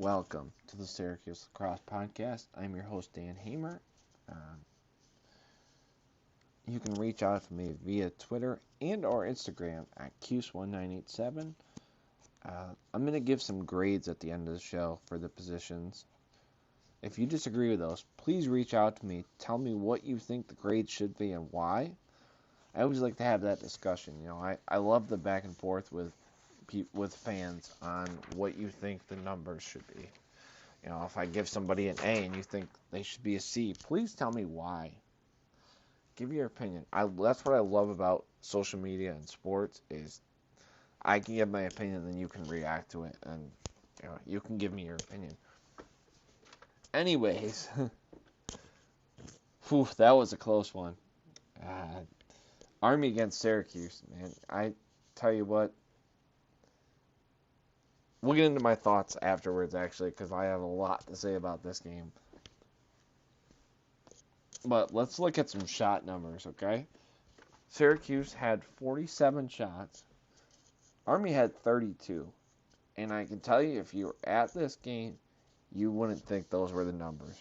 welcome to the Syracuse Lacrosse Podcast. I'm your host, Dan Hamer. You can reach out to me via Twitter and or Instagram at Cuse1987. I'm going to give some grades at the end of the show for the positions. If you disagree with those, please reach out to me. Tell me what you think the grades should be and why. I always like to have that discussion. I love the back and forth with fans on what you think the numbers should be. If I give somebody an A and you think they should be a C, please tell me why. Give your opinion. That's what I love about social media and sports is I can give my opinion, then you can react to it, and you can give me your opinion. Anyways, that was a close one. Army against Syracuse, man. I tell you what, we'll get into my thoughts afterwards, actually, because I have a lot to say about this game. But let's look at some shot numbers, okay? Syracuse had 47 shots. Army had 32. And I can tell you, if you were at this game, you wouldn't think those were the numbers.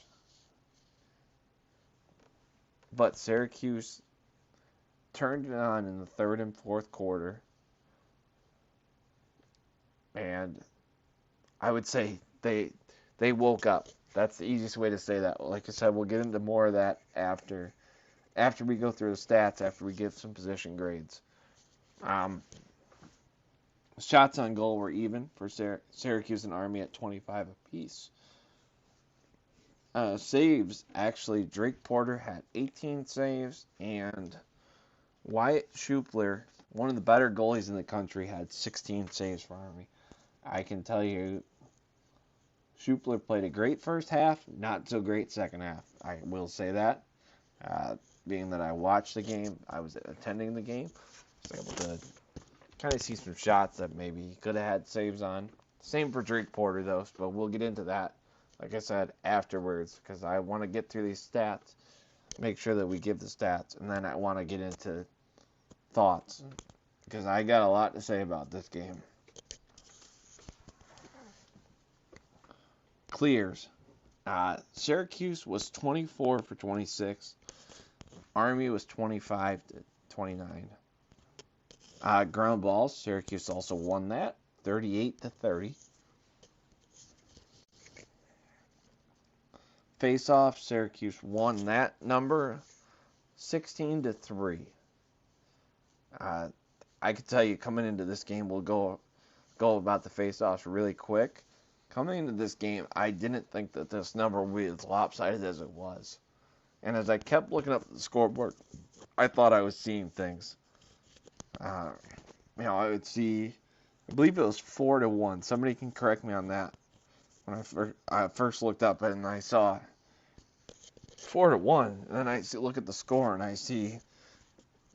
But Syracuse turned it on in the third and fourth quarter. And I would say they woke up. That's the easiest way to say that. Like I said, we'll get into more of that after we go through the stats, after we give some position grades. Shots on goal were even for Syracuse and Army at 25 apiece. Saves, actually, Drake Porter had 18 saves, and Wyatt Schupler, one of the better goalies in the country, had 16 saves for Army. I can tell you, Schupler played a great first half, not so great second half. I will say that. Being that I watched the game, I was attending the game, I was able to kind of see some shots that maybe he could have had saves on. Same for Drake Porter, though, but we'll get into that, like I said, afterwards, because I want to get through these stats, make sure that we give the stats, and then I want to get into thoughts, because I got a lot to say about this game. Clears. Syracuse was 24 for 26. Army was 25 to 29. Ground balls, Syracuse also won that, 38 to 30. Face-off, Syracuse won that number, 16 to 3. I can tell you, coming into this game, we'll go about the face-offs really quick. Coming into this game, I didn't think that this number would be as lopsided as it was. And as I kept looking up at the scoreboard, I thought I was seeing things. I would see, I believe it was 4-1. Somebody can correct me on that. When I first looked up and I saw 4-1, and then I look at the score and I see,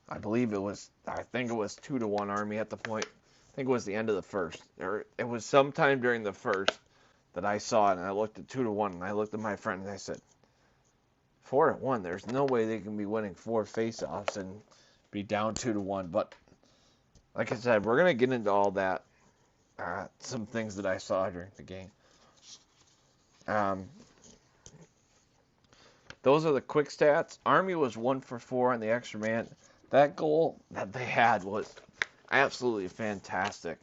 I think it was 2-1 Army at the point. I think it was the end of the first. Or it was sometime during the first that I saw it, and I looked at 2-1, and I looked at my friend and I said, 4-1. There's no way they can be winning 4 faceoffs and be down 2-1. But like I said, we're gonna get into all that. Some things that I saw during the game. Those are the quick stats. Army was 1 for 4 on the extra man. That goal that they had was absolutely fantastic.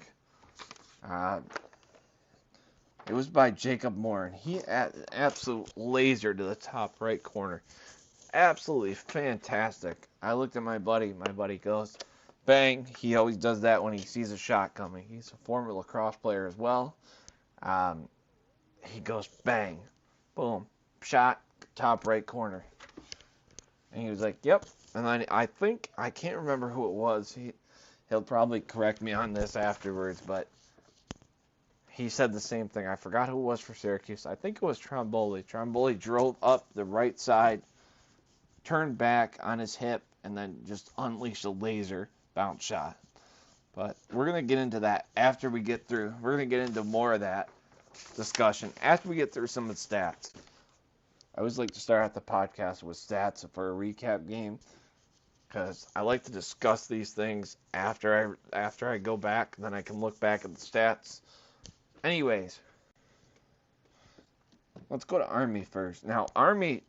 It was by Jacob Moore, and he had an absolute laser to the top right corner. Absolutely fantastic. I looked at my buddy. My buddy goes, bang. He always does that when he sees a shot coming. He's a former lacrosse player as well. He goes, bang. Boom. Shot, top right corner. And he was like, yep. And then I can't remember who it was. He'll probably correct me on this afterwards, but he said the same thing. I forgot who it was for Syracuse. I think it was Tromboli. Tromboli drove up the right side, turned back on his hip, and then just unleashed a laser bounce shot. But we're going to get into that after we get through. We're going to get into more of that discussion after we get through some of the stats. I always like to start out the podcast with stats for a recap game because I like to discuss these things after I go back, and then I can look back at the stats. Anyways, let's go to Army first. Now, Army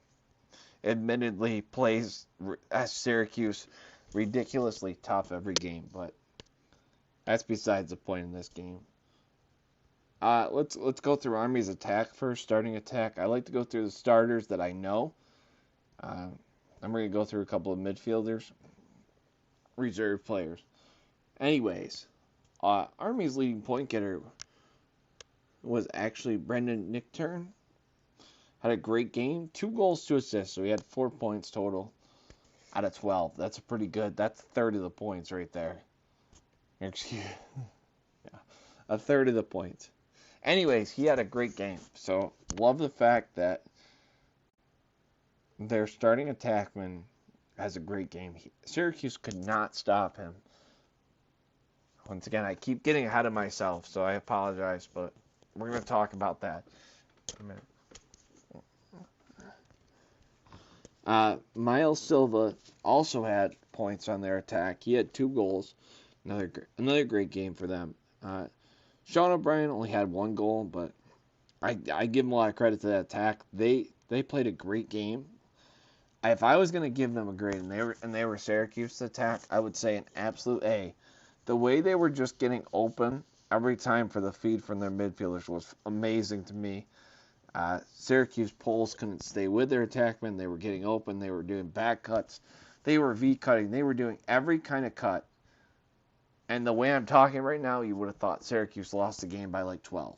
admittedly plays as Syracuse ridiculously tough every game, but that's besides the point in this game. Let's go through Army's attack first, starting attack. I like to go through the starters that I know. I'm going to go through a couple of midfielders, reserve players. Anyways, Army's leading point getter was actually Brendan Nichtern. Had a great game, 2 goals, 2 assists, so he had 4 points total out of 12. That's pretty good. That's a third of the points right there. Excuse yeah, a third of the points. Anyways, he had a great game. So, love the fact that their starting attackman has a great game. Syracuse could not stop him. Once again, I keep getting ahead of myself, so I apologize, but we're going to talk about that in a minute. Miles Silva also had points on their attack. He had 2 goals. Another great game for them. Sean O'Brien only had 1 goal, but I give him a lot of credit to that attack. They played a great game. If I was going to give them a grade and they were Syracuse attack, I would say an absolute A. The way they were just getting open every time for the feed from their midfielders was amazing to me. Syracuse Poles couldn't stay with their attackmen. They were getting open. They were doing back cuts. They were V-cutting. They were doing every kind of cut. And the way I'm talking right now, you would have thought Syracuse lost the game by like 12.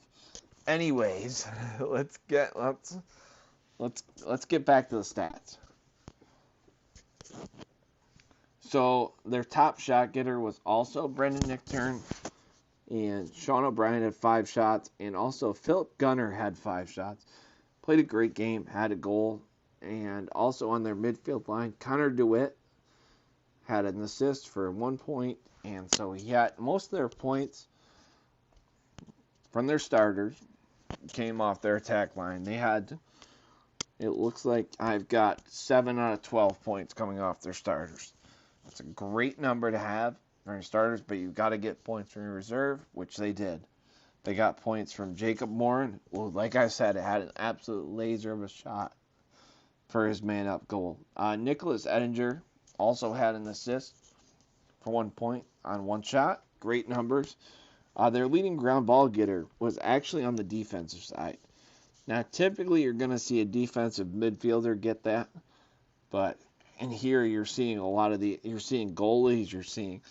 Anyways, let's get back to the stats. So their top shot getter was also Brendan Nichtern, and Sean O'Brien had 5 shots, and also Philip Gunner had 5 shots. Played a great game, had a goal, and also on their midfield line, Connor DeWitt had an assist for 1 point, and so he had most of their points from their starters came off their attack line. They had, it looks like I've got 7 out of 12 points coming off their starters. That's a great number to have for your starters, but you've got to get points from your reserve, which they did. They got points from Jacob Morin. Well, like I said, it had an absolute laser of a shot for his man-up goal. Nicholas Ettinger also had an assist for 1 point on 1 shot. Great numbers. Their leading ground ball getter was actually on the defensive side. Now, typically, you're going to see a defensive midfielder get that, but in here, you're seeing you're seeing goalies, you're seeing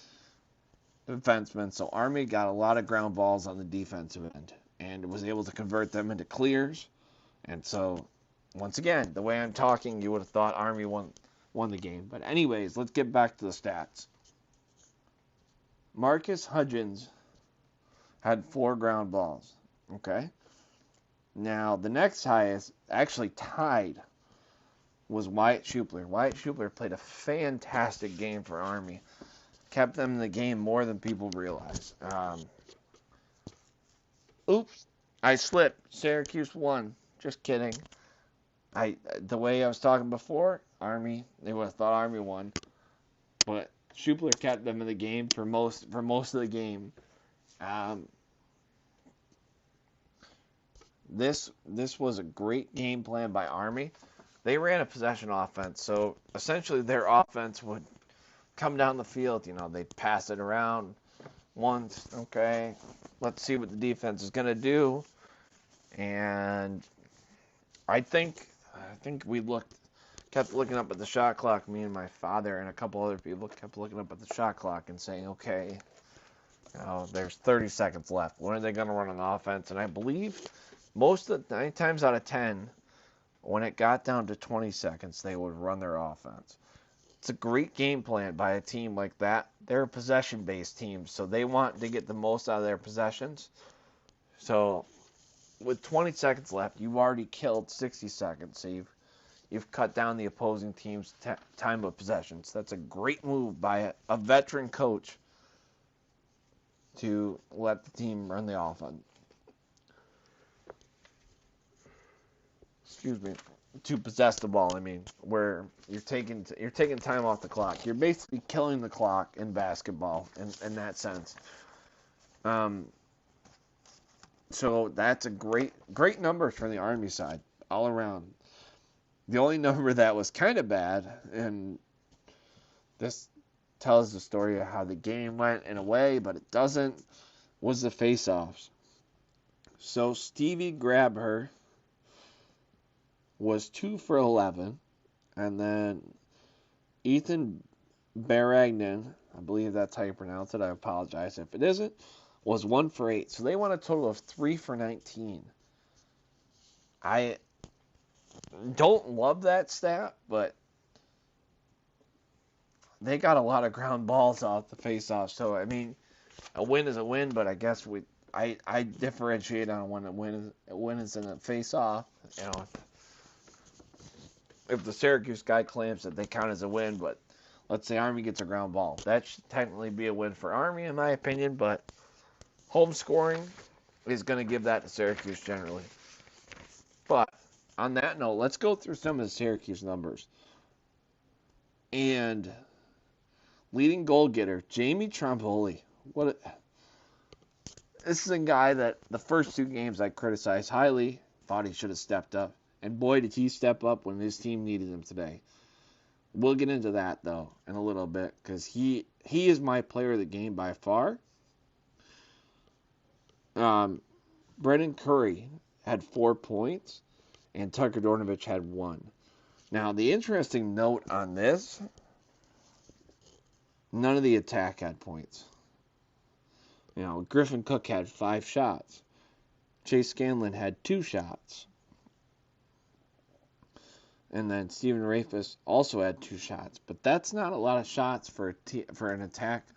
defensemen. So Army got a lot of ground balls on the defensive end and was able to convert them into clears. And so, once again, the way I'm talking, you would have thought Army won the game. But anyways, let's get back to the stats. Marcus Hudgens had 4 ground balls. Okay? Now, the next highest, actually tied, was Wyatt Schupler. Wyatt Schupler played a fantastic game for Army. Kept them in the game more than people realize. Oops, I slipped. Syracuse won. Just kidding. The way I was talking before, Army, they would have thought Army won. But Schupler kept them in the game for most of the game. This was a great game plan by Army. They ran a possession offense, so essentially their offense would come down the field. They'd pass it around once. Okay, let's see what the defense is going to do. And I think we kept looking up at the shot clock. Me and my father and a couple other people kept looking up at the shot clock and saying, okay, there's 30 seconds left. When are they going to run an offense? And I believe most of the 9 times out of 10, when it got down to 20 seconds, they would run their offense. It's a great game plan by a team like that. They're a possession-based team, so they want to get the most out of their possessions. So with 20 seconds left, you've already killed 60 seconds, so you've cut down the opposing team's time of possessions. That's a great move by a veteran coach to let the team run the offense. To possess the ball. I mean, where you're taking time off the clock. You're basically killing the clock in basketball in that sense. So that's a great numbers from the Army side. all around. The only number that was kind of bad, and this tells the story of how the game went in a way, but it doesn't, was the face-offs. So Stevie Grabher was 2 for 11, and then Ethan Baragnan, I believe that's how you pronounce it, I apologize if it isn't, was 1 for 8. So they won a total of 3 for 19. I don't love that stat, but they got a lot of ground balls off the face-off. So, I mean, a win is a win, but I guess I differentiate on when a win is in a face-off. You know, if the Syracuse guy claims that they count as a win, but let's say Army gets a ground ball. That should technically be a win for Army, in my opinion, but home scoring is going to give that to Syracuse generally. But on that note, let's go through some of the Syracuse numbers. And leading goal getter, Jamie Tromboli. This is a guy that the first 2 games I criticized highly, thought he should have stepped up. And boy, did he step up when his team needed him today. We'll get into that, though, in a little bit, because he is my player of the game by far. Brendan Curry had 4 points, and Tucker Dornovich had 1. Now, the interesting note on this, none of the attack had points. You know, Griffin Cook had 5 shots. Chase Scanlon had 2 shots. And then Stephen Rafis also had 2 shots. But that's not a lot of shots for an attack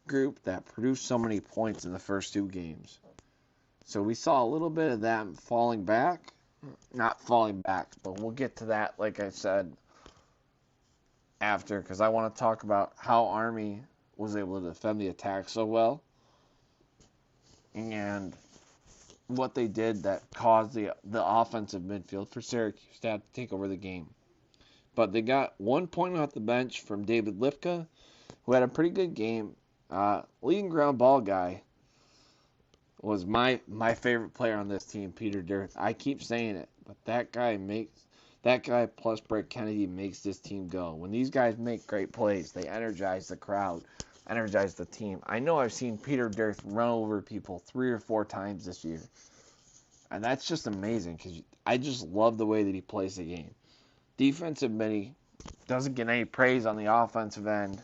group that produced so many points in the first 2 games. So we saw a little bit of them falling back. Not falling back, but we'll get to that, like I said, after, because I want to talk about how Army was able to defend the attack so well and what they did that caused the offensive midfield for Syracuse to have to take over the game. But they got 1 point off the bench from David Lipka, who had a pretty good game. Leading ground ball guy was my favorite player on this team, Peter Dirth. I keep saying it, but that guy plus Brett Kennedy makes this team go. When these guys make great plays, they energize the crowd, energize the team. I know I've seen Peter Dirth run over people 3 or 4 times this year, and that's just amazing because I just love the way that he plays the game. Defensive mini doesn't get any praise on the offensive end,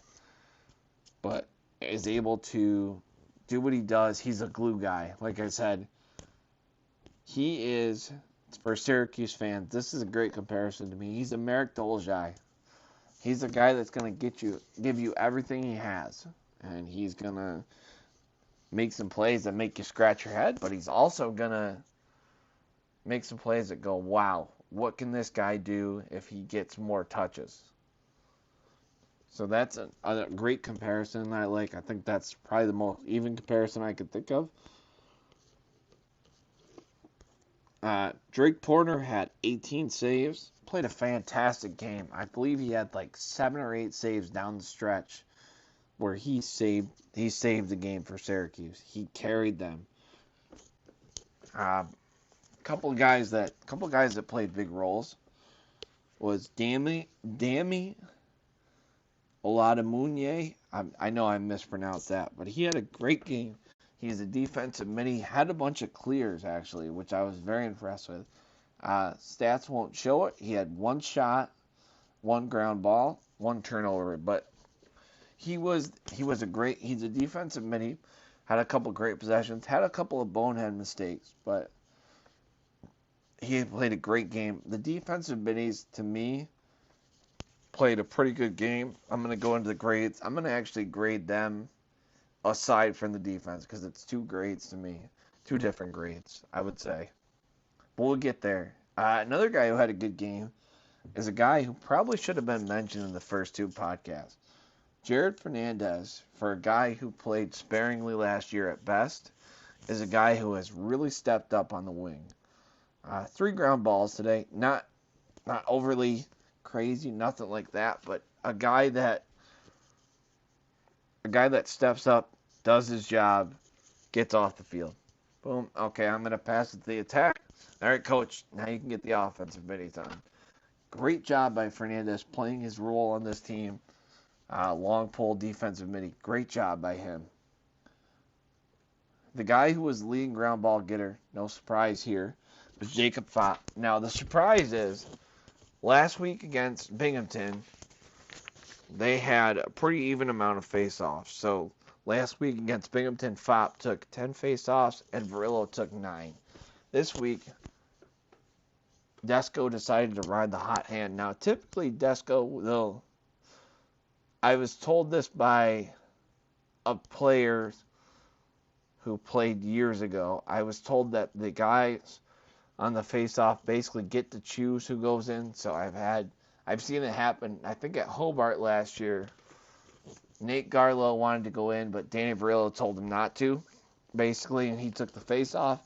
but is able to do what he does. He's a glue guy. Like I said, he is, for Syracuse fans, this is a great comparison to me. He's a Marek Dolezaj. He's a guy that's going to give you everything he has. And he's going to make some plays that make you scratch your head, but he's also going to make some plays that go, wow, what can this guy do if he gets more touches? So that's a great comparison I like. I think that's probably the most even comparison I could think of. Drake Porter had 18 saves. Played a fantastic game. I believe he had like 7 or 8 saves down the stretch where he saved the game for Syracuse. He carried them. Couple guys that played big roles was Dami Oladamunye. I know I mispronounced that, but he had a great game. He's a defensive mini. Had a bunch of clears, actually, which I was very impressed with. Stats won't show it. He had 1 shot, 1 ground ball, 1 turnover, but he's a defensive mini. Had a couple great possessions, had a couple of bonehead mistakes, but he played a great game. The defensive minis, to me, played a pretty good game. I'm going to go into the grades. I'm going to actually grade them aside from the defense because it's 2 grades to me. 2 different grades, I would say. But we'll get there. Another guy who had a good game is a guy who probably should have been mentioned in the first 2 podcasts. Jared Fernandez, for a guy who played sparingly last year at best, is a guy who has really stepped up on the wing. 3 ground balls today. Not overly crazy, nothing like that, but a guy that steps up, does his job, gets off the field. Boom. Okay, I'm going to pass it to the attack. All right, coach, now you can get the offensive midi done. Great job by Fernandez playing his role on this team. Long pull defensive midi. Great job by him. The guy who was leading ground ball getter, no surprise here, was Jacob Fopp. Now, the surprise is, last week against Binghamton, they had a pretty even amount of face-offs. So, last week against Binghamton, Fopp took 10 face-offs and Verillo took 9. This week, Desko decided to ride the hot hand. Now, typically, Desko, I was told this by a player who played years ago. I was told that the guys on the face-off basically get to choose who goes in. So I've seen it happen. I think at Hobart last year, Nate Garlow wanted to go in, but Danny Verillo told him not to, basically, and he took the face-off.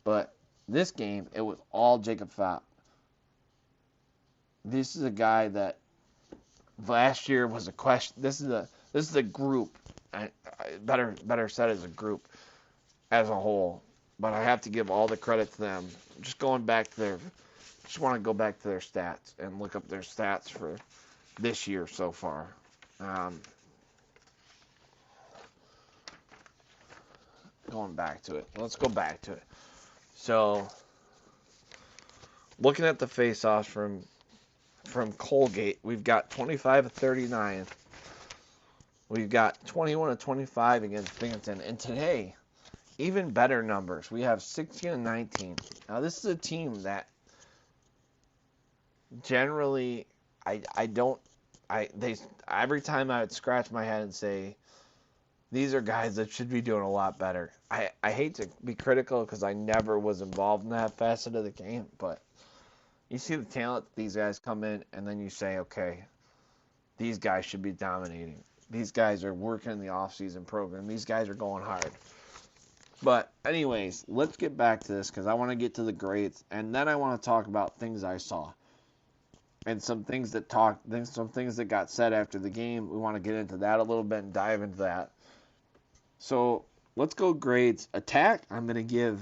But this game, it was all Jacob Fopp. This is a guy that last year was a question. This is a group. Better said as a group as a whole. But I have to give all the credit to them. Just want to go back to their stats and look up their stats for this year so far. Going back to it. Let's go back to it. So, looking at the face-offs from Colgate, we've got 25 of 39. We've got 21 of 25 against Binghamton. And today, even better numbers. We have 16 and 19. Now, this is a team that generally, every time I would scratch my head and say, these are guys that should be doing a lot better. I hate to be critical because I never was involved in that facet of the game, but you see the talent these guys come in, and then you say, okay, these guys should be dominating. These guys are working in the off-season program. These guys are going hard. But anyways, let's get back to this because I want to get to the grades, and then I want to talk about things I saw and some things that got said after the game. We want to get into that a little bit and dive into that. So let's go grades. Attack, I'm going to give,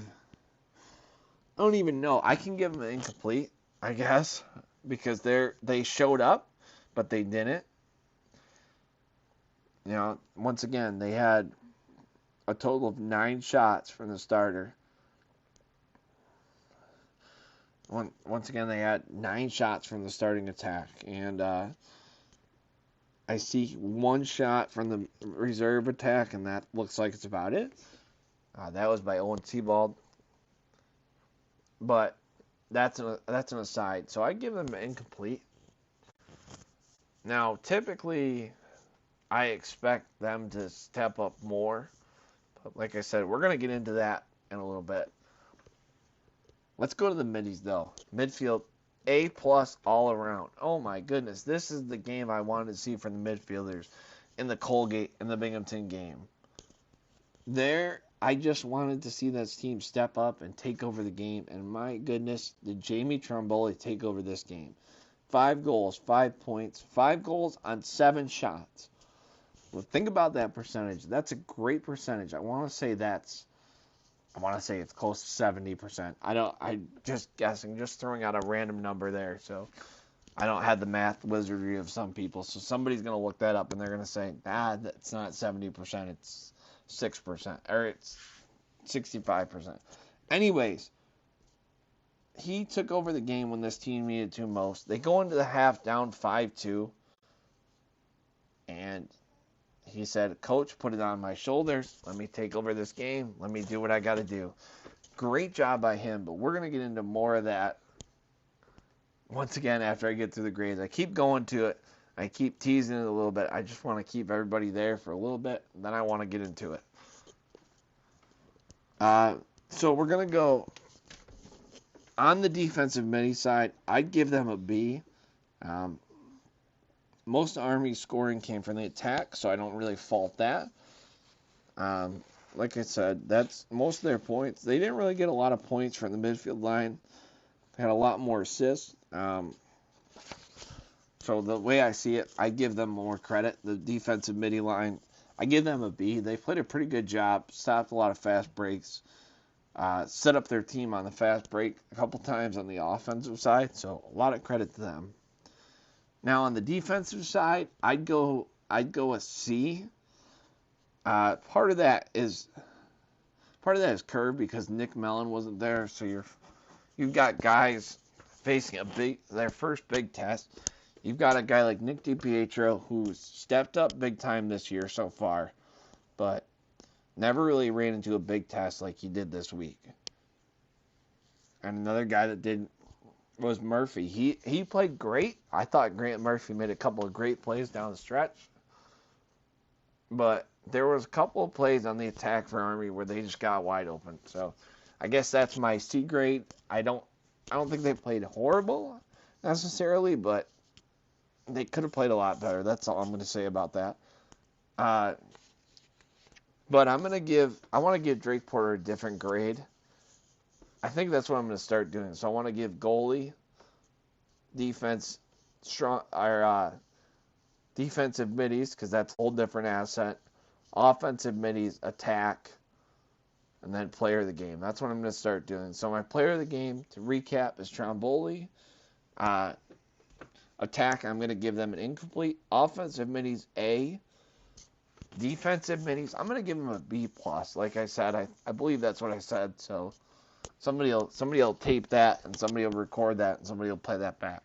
I don't even know. I can give them an incomplete, I guess, because they showed up, but they didn't. You know, once again, they had a total of 9 shots from the starter. Once again, they had 9 shots from the starting attack. And I see 1 shot from the reserve attack, and that looks like it's about it. That was by Owen Sebald. But that's an aside. So I give them an incomplete. Now, typically, I expect them to step up more. But like I said, we're going to get into that in a little bit. Let's go to the middies, though. Midfield, A+ all around. Oh, my goodness. This is the game I wanted to see from the midfielders in the Colgate and the Binghamton game. I just wanted to see this team step up and take over the game. And my goodness, did Jamie Tromboli take over this game. 5 goals, 5 points, 5 goals on 7 shots. Well, think about that percentage. That's a great percentage. I want to say it's close to 70%. I'm just guessing, just throwing out a random number there. So I don't have the math wizardry of some people. So somebody's going to look that up and they're going to say, that's not 70%. It's 6%, or it's 65%. Anyways, he took over the game when this team needed to most. They go into the half down 5-2, and he said, Coach, put it on my shoulders. Let me take over this game. Let me do what I got to do. Great job by him, but we're going to get into more of that once again after I get through the grades. I keep going to it. I keep teasing it a little bit. I just want to keep everybody there for a little bit, and then I want to get into it. So we're going to go on the defensive midi side. I'd give them a B. Most Army scoring came from the attack, so I don't really fault that. Like I said, that's most of their points. They didn't really get a lot of points from the midfield line. They had a lot more assists. So the way I see it, I give them more credit. The defensive midi line, I give them a B. They played a pretty good job, stopped a lot of fast breaks. set up their team on the fast break a couple times on the offensive side, so a lot of credit to them. Now on the defensive side, I'd go a C. Part of that is curved because Nick Mellon wasn't there, so you've got guys facing their first big test. You've got a guy like Nick DiPietro who's stepped up big time this year so far, but never really ran into a big test like he did this week. And another guy that did was Murphy. He played great. I thought Grant Murphy made a couple of great plays down the stretch, but there was a couple of plays on the attack for Army where they just got wide open. So I guess that's my C grade. I don't think they played horrible necessarily, but they could have played a lot better. That's all I'm going to say about that. But I want to give Drake Porter a different grade. I think that's what I'm going to start doing. So I want to give goalie, defense, defensive middies, because that's a whole different asset. Offensive middies, attack, and then player of the game. That's what I'm going to start doing. So my player of the game, to recap, is Tromboley. Attack, I'm going to give them an incomplete. Offensive middies, A. Defensive middies, I'm going to give them a B+. Like I said, I believe that's what I said. So somebody will tape that, and somebody will record that, and somebody will play that back.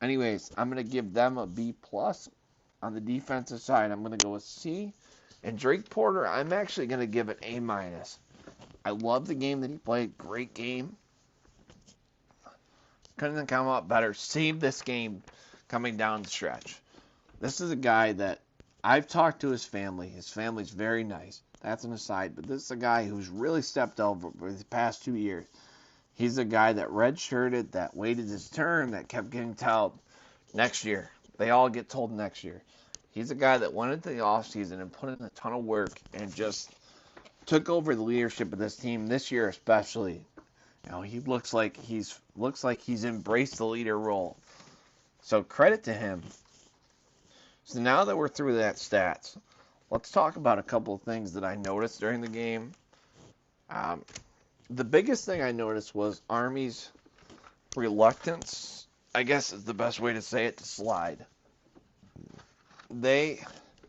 Anyways, I'm going to give them a B+. On the defensive side, I'm going to go with C. And Drake Porter, I'm actually going to give it A-. I love the game that he played. Great game. Couldn't come out better. Saved this game coming down the stretch. This is a guy that I've talked to his family. His family's very nice. That's an aside. But this is a guy who's really stepped over for the past 2 years. He's a guy that redshirted, that waited his turn, that kept getting told next year. They all get told next year. He's a guy that went into the offseason and put in a ton of work and just took over the leadership of this team this year especially. You know, he looks like he's embraced the leader role. So credit to him. So now that we're through that stats, let's talk about a couple of things that I noticed during the game. The biggest thing I noticed was Army's reluctance, I guess is the best way to say it, to slide. They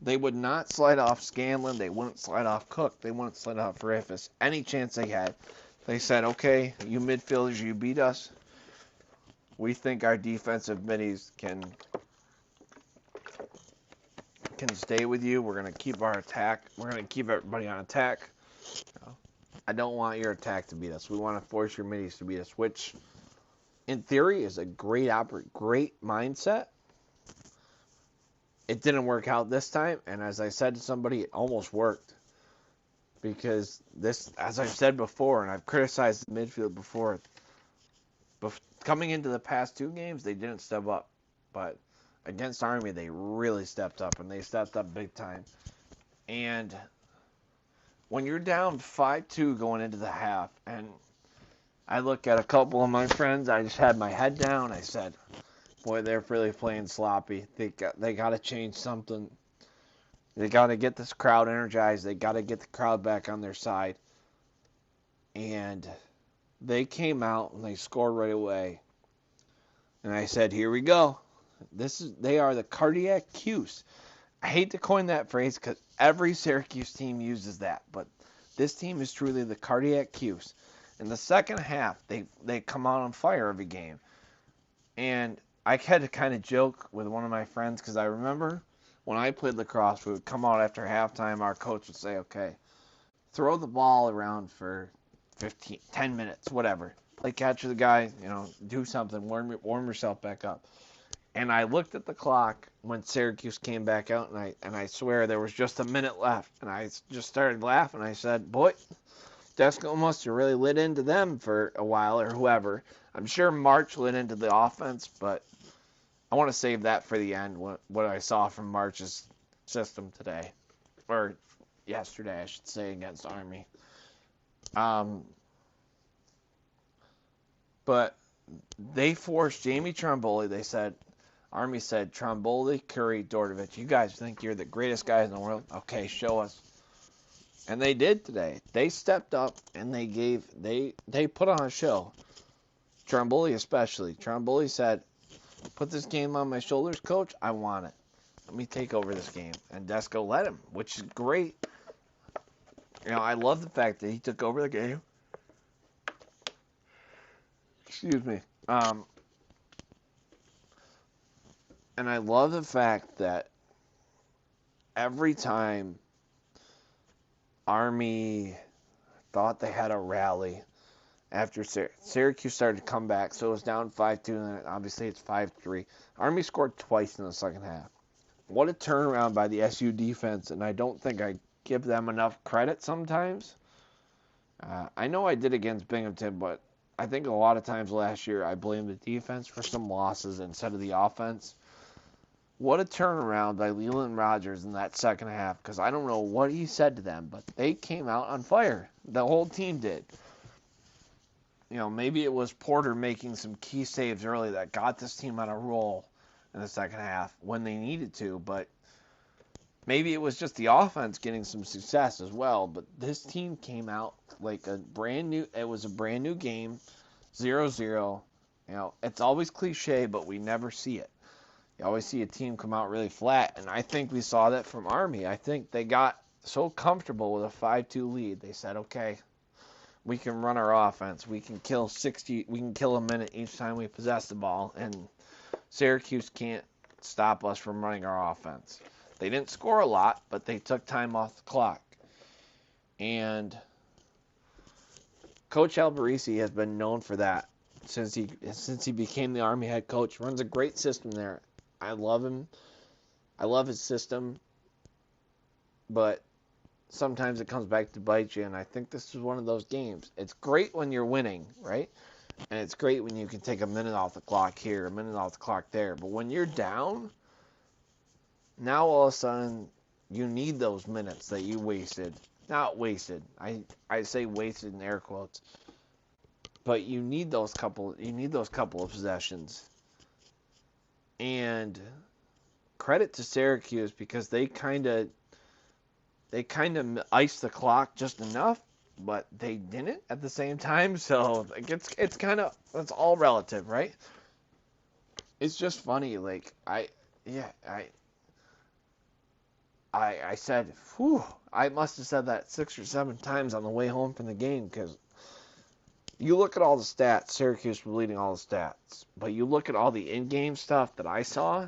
would not slide off Scanlon. They wouldn't slide off Cook. They wouldn't slide off Rifus. Any chance they had. They said, okay, you midfielders, you beat us. We think our defensive middies can stay with you. We're going to keep our attack. We're going to keep everybody on attack. I don't want your attack to beat us. We want to force your middies to beat us, which in theory is a great mindset. It didn't work out this time, and as I said to somebody, it almost worked. Because this, as I've said before, and I've criticized the midfield before, coming into the past 2 games, they didn't step up. But against Army, they really stepped up, and they stepped up big time. And when you're down 5-2 going into the half, and I look at a couple of my friends, I just had my head down. I said, boy, they're really playing sloppy. They got to change something. They got to get this crowd energized. They got to get the crowd back on their side. And they came out and they scored right away. And I said, here we go. They are the cardiac Cuse. I hate to coin that phrase because every Syracuse team uses that. But this team is truly the cardiac Cuse. In the second half, they come out on fire every game. And I had to kind of joke with one of my friends because I remember when I played lacrosse, we would come out after halftime. Our coach would say, okay, throw the ball around for 10 minutes, whatever. Play catch with the guy, do something, warm yourself back up. And I looked at the clock when Syracuse came back out, and I swear there was just a minute left. And I just started laughing. I said, boy, Desco must have really lit into them for a while, or whoever. I'm sure March lit into the offense, but I want to save that for the end, what I saw from March's system today. Or yesterday, I should say, against Army. But they forced Jamie Tromboley. Army said, Tromboley, Curry, Dordovich, you guys think you're the greatest guys in the world? Okay, show us. And they did today. They stepped up and they put on a show. Trombley especially. Trombley said, "Put this game on my shoulders, coach. I want it. Let me take over this game." And Desko let him, which is great. I love the fact that he took over the game. Excuse me. And I love the fact that every time Army thought they had a rally after Syracuse started to come back, so it was down 5-2, and obviously it's 5-3. Army scored twice in the second half. What a turnaround by the SU defense, and I don't think I give them enough credit sometimes. I know I did against Binghamton, but I think a lot of times last year I blamed the defense for some losses instead of the offense. What a turnaround by Leland Rogers in that second half, because I don't know what he said to them, but they came out on fire. The whole team did. Maybe it was Porter making some key saves early that got this team on a roll in the second half when they needed to, but maybe it was just the offense getting some success as well. But this team came out like it was a brand new game, 0-0. It's always cliche, but we never see it. You always see a team come out really flat, and I think we saw that from Army. I think they got so comfortable with a 5-2 lead. They said, okay, we can run our offense. We can kill a minute each time we possess the ball, and Syracuse can't stop us from running our offense. They didn't score a lot, but they took time off the clock. And Coach Alvarese has been known for that since he became the Army head coach. Runs a great system there. I love him. I love his system. But sometimes it comes back to bite you, and I think this is one of those games. It's great when you're winning, right? And it's great when you can take a minute off the clock here, a minute off the clock there. But when you're down, now all of a sudden you need those minutes that you wasted. Not wasted. I say wasted in air quotes. But you need those couple of possessions. And credit to Syracuse because they kind of iced the clock just enough, but they didn't at the same time. So it's all relative, right? It's just funny. Like I said, whew, I must have said that 6 or 7 times on the way home from the game because you look at all the stats, Syracuse was leading all the stats, but you look at all the in-game stuff that I saw,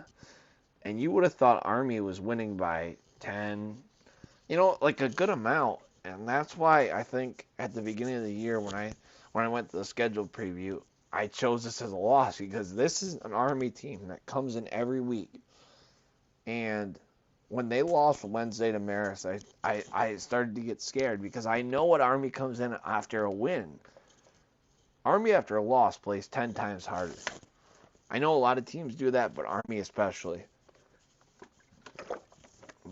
and you would have thought Army was winning by 10, like a good amount. And that's why I think at the beginning of the year when I went to the schedule preview, I chose this as a loss because this is an Army team that comes in every week. And when they lost Wednesday to Marist, I started to get scared because I know what Army comes in after a win. Army after a loss plays 10 times harder. I know a lot of teams do that, but Army especially.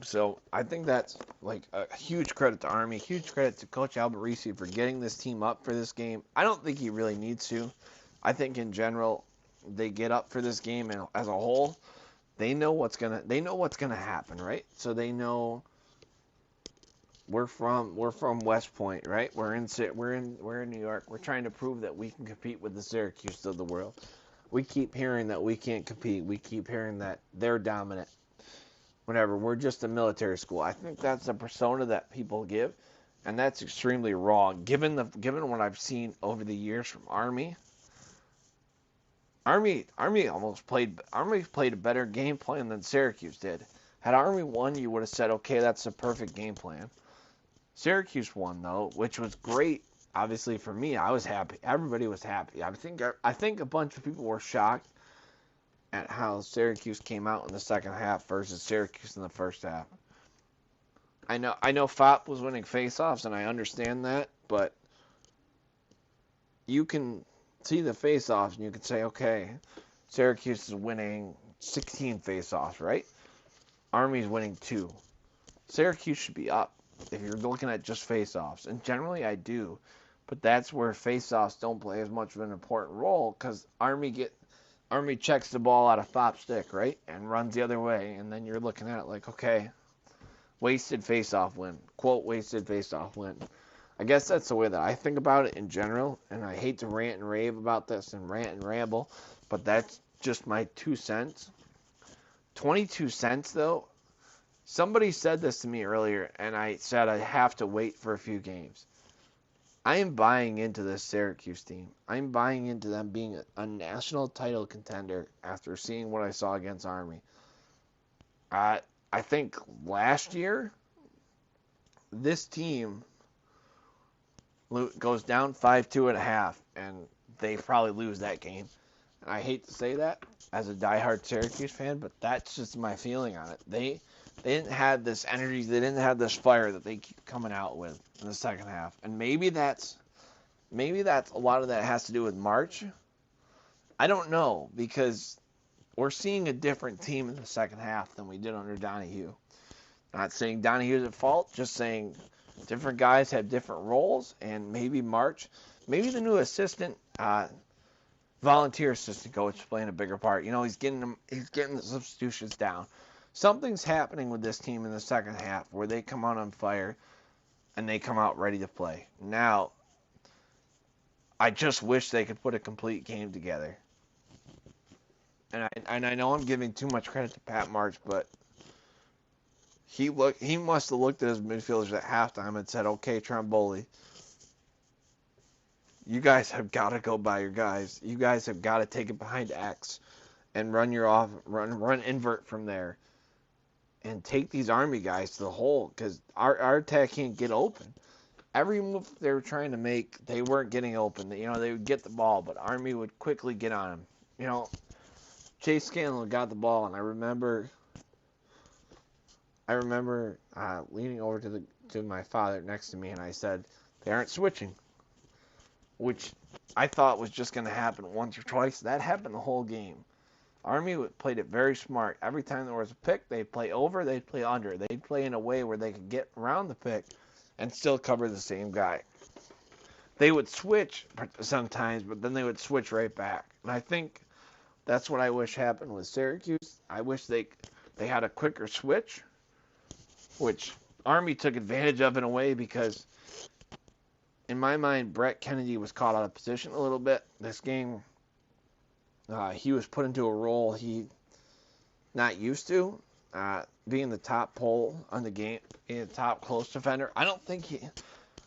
So I think that's like a huge credit to Army, huge credit to Coach Alvarese for getting this team up for this game. I don't think he really needs to. I think in general they get up for this game, and as a whole, they know what's gonna happen, right? So they know we're from West Point, right? We're in New York. We're trying to prove that we can compete with the Syracuse of the world. We keep hearing that we can't compete. We keep hearing that they're dominant. Whatever. We're just a military school. I think that's a persona that people give, and that's extremely wrong. Given what I've seen over the years from Army played a better game plan than Syracuse did. Had Army won, you would have said, okay, that's a perfect game plan. Syracuse won though, which was great. Obviously for me, I was happy. Everybody was happy. I think a bunch of people were shocked at how Syracuse came out in the second half versus Syracuse in the first half. I know FOP was winning faceoffs, and I understand that, but you can see the faceoffs and you can say, okay, Syracuse is winning 16 faceoffs, right? Army's winning 2. Syracuse should be up if you're looking at just faceoffs, and generally I do, but that's where faceoffs don't play as much of an important role because Army checks the ball out of FOP stick, right, and runs the other way, and then you're looking at it like, okay, wasted face-off win. Quote, wasted face-off win. I guess that's the way that I think about it in general, and I hate to rant and rave about this and rant and ramble, but that's just my 2 cents. 22 cents, though. Somebody said this to me earlier, and I said I have to wait for a few games. I am buying into this Syracuse team. I'm buying into them being a national title contender after seeing what I saw against Army. I think last year, this team goes down 5-2 at half, and they probably lose that game. And I hate to say that as a diehard Syracuse fan, but that's just my feeling on it. They didn't have this energy, they didn't have this fire that they keep coming out with in the second half. And maybe that's a lot of that has to do with March. I don't know, because we're seeing a different team in the second half than we did under Donahue. Not saying Donahue's at fault, just saying different guys have different roles, and maybe maybe the new assistant, volunteer assistant coach is playing a bigger part. He's getting the substitutions down. Something's happening with this team in the second half where they come out on fire and they come out ready to play. Now, I just wish they could put a complete game together. And I know I'm giving too much credit to Pat March, but he must have looked at his midfielders at halftime and said, "Okay, Tromboli, you guys have got to go by your guys. You guys have got to take it behind X and run invert from there and take these Army guys to the hole, because our attack can't get open." Every move they were trying to make, they weren't getting open. They would get the ball, but Army would quickly get on them. Chase Scanlon got the ball, and I remember leaning over to my father next to me, and I said, "They aren't switching," which I thought was just going to happen once or twice. That happened the whole game. Army played it very smart. Every time there was a pick, they'd play over, they'd play under. They'd play in a way where they could get around the pick and still cover the same guy. They would switch sometimes, but then they would switch right back. And I think that's what I wish happened with Syracuse. I wish they had a quicker switch, which Army took advantage of in a way, because in my mind, Brett Kennedy was caught out of position a little bit this game. He was put into a role he not used to, being the top pole on the game, being the top close defender. I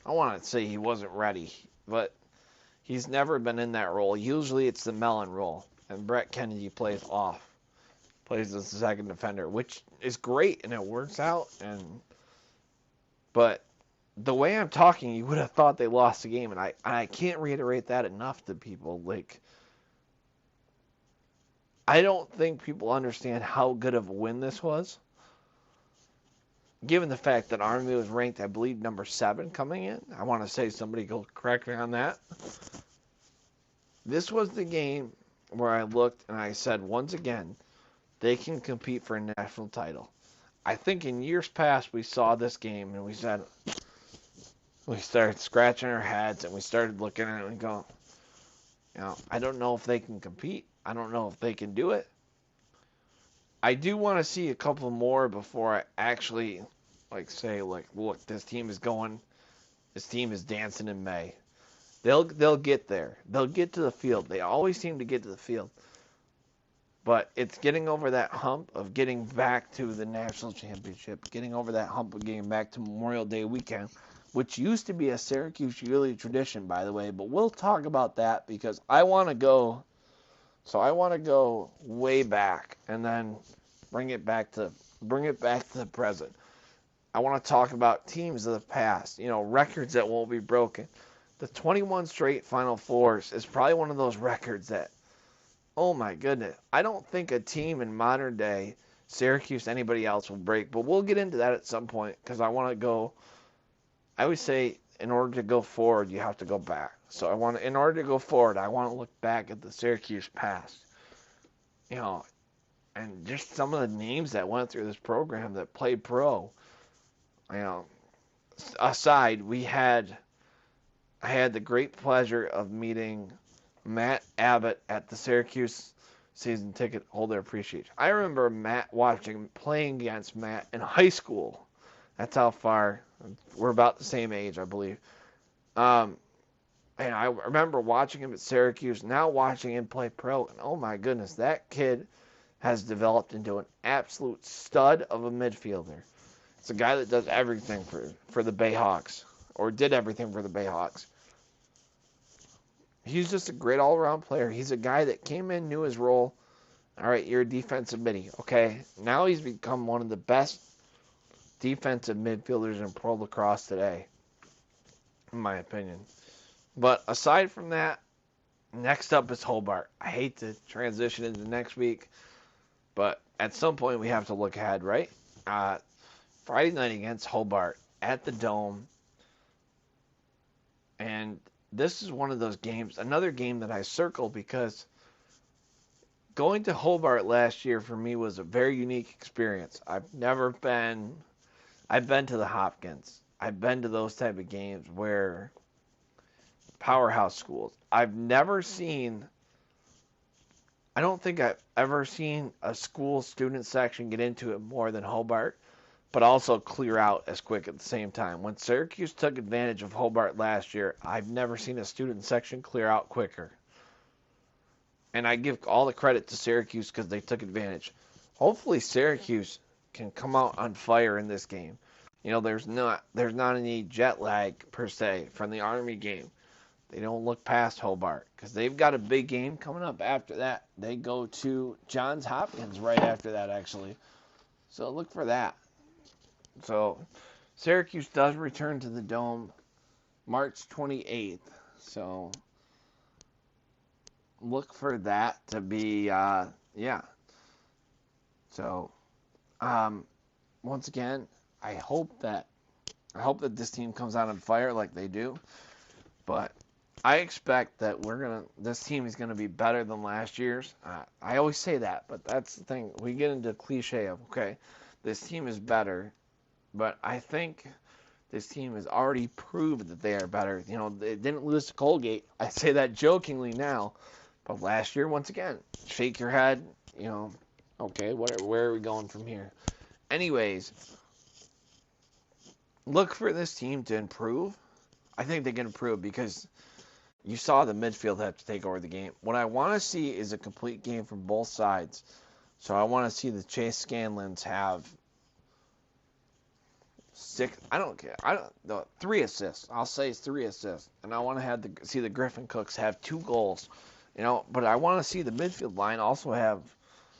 want to say he wasn't ready, but he's never been in that role. Usually it's the Mellon role, and Brett Kennedy plays as the second defender, which is great, and it works out. But the way I'm talking, you would have thought they lost the game, and I can't reiterate that enough to people. I don't think people understand how good of a win this was, given the fact that Army was ranked, I believe, number 7 coming in. I want to say, somebody go correct me on that. This was the game where I looked and I said, once again, they can compete for a national title. I think in years past we saw this game and we started scratching our heads and we started looking at it and going, I don't know if they can compete. I don't know if they can do it. I do want to see a couple more before I actually say, look, this team is dancing in May. They'll get there. They'll get to the field. They always seem to get to the field. But it's getting over that hump of getting back to the national championship, getting over that hump of getting back to Memorial Day weekend, which used to be a Syracuse yearly tradition, by the way. But we'll talk about that, because I want to go way back and then bring it back to the present. I want to talk about teams of the past, records that won't be broken. The 21 straight Final Fours is probably one of those records that, oh my goodness, I don't think a team in modern day, Syracuse, anybody else will break. But we'll get into that at some point, because I always say, in order to go forward, you have to go back. So in order to go forward, I want to look back at the Syracuse past. And just some of the names that went through this program that played pro. Aside, I had the great pleasure of meeting Matt Abbott at the Syracuse season ticket holder appreciation. I remember playing against Matt in high school That's how far. We're about the same age, I believe. Um, and I remember watching him at Syracuse, now watching him play pro, and oh my goodness, that kid has developed into an absolute stud of a midfielder. It's a guy that does everything for the Bayhawks, or did everything for the Bayhawks. He's just a great all-around player. He's a guy that came in, knew his role. All right, you're a defensive midi. Okay, now he's become one of the best defensive midfielders in pro lacrosse today, in my opinion. But aside from that, next up is Hobart. I hate to transition into next week, but at some point we have to look ahead, right? Friday night against Hobart at the Dome. And this is one of those games, another game that I circle because going to Hobart last year for me was a very unique experience. I've been to the Hopkins. I've been to those type of games where powerhouse schools. I don't think I've ever seen a school student section get into it more than Hobart, but also clear out as quick at the same time. When Syracuse took advantage of Hobart last year, I've never seen a student section clear out quicker. And I give all the credit to Syracuse because they took advantage. Hopefully Syracuse can come out on fire in this game. You know, there's not any jet lag per se from the Army game. They don't look past Hobart because they've got a big game coming up after that. They go to Johns Hopkins right after that, actually. So look for that. So Syracuse does return to the Dome March 28th. So look for that to be, yeah. So once again, I hope that this team comes out on fire like they do. But I expect that this team is gonna be better than last year's. I always say that, but that's the thing. We get into cliche of, okay, this team is better, but I think this team has already proved that they are better. You know, they didn't lose to Colgate. I say that jokingly now, but last year, once again, shake your head. You know, okay, where are we going from here? Anyways, look for this team to improve. I think they can improve because you saw the midfield have to take over the game. What I want to see is a complete game from both sides. So I want to see the Chase Scanlons have 3 assists. I'll say 3 assists. And I want to see the Griffin Cooks have 2 goals. You know, but I want to see the midfield line also have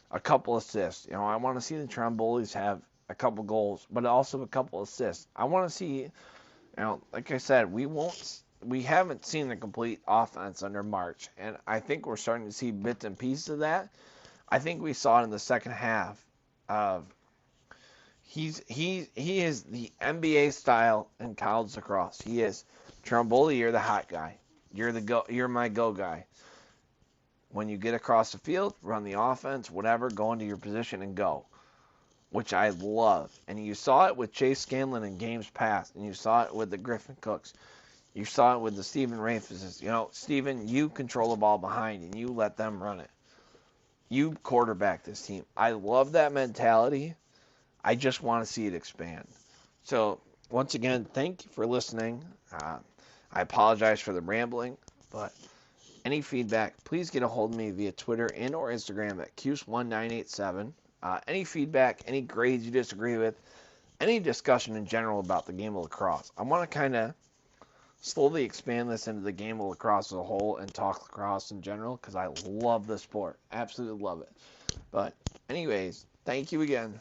a couple assists. You know, I want to see the Trombolis have a couple goals, but also a couple assists. I want to see, you know, like I said, we haven't seen the complete offense under March, and I think we're starting to see bits and pieces of that. I think we saw it in the second half of he is the NBA style in college lacrosse. He is Tromboli, you're the hot guy. You're my go guy. When you get across the field, run the offense, whatever, go into your position and go, which I love. And you saw it with Chase Scanlon in games past, and you saw it with the Griffin Cooks. You saw it with the Stephen Rafis. You know, Stephen, you control the ball behind, and you let them run it. You quarterback this team. I love that mentality. I just want to see it expand. So, once again, thank you for listening. I apologize for the rambling, but any feedback, please get a hold of me via Twitter and or Instagram at Cuse1987. Any feedback, any grades you disagree with, any discussion in general about the game of lacrosse. I want to kind of slowly expand this into the game of lacrosse as a whole and talk lacrosse in general because I love the sport. Absolutely love it. But anyways, thank you again.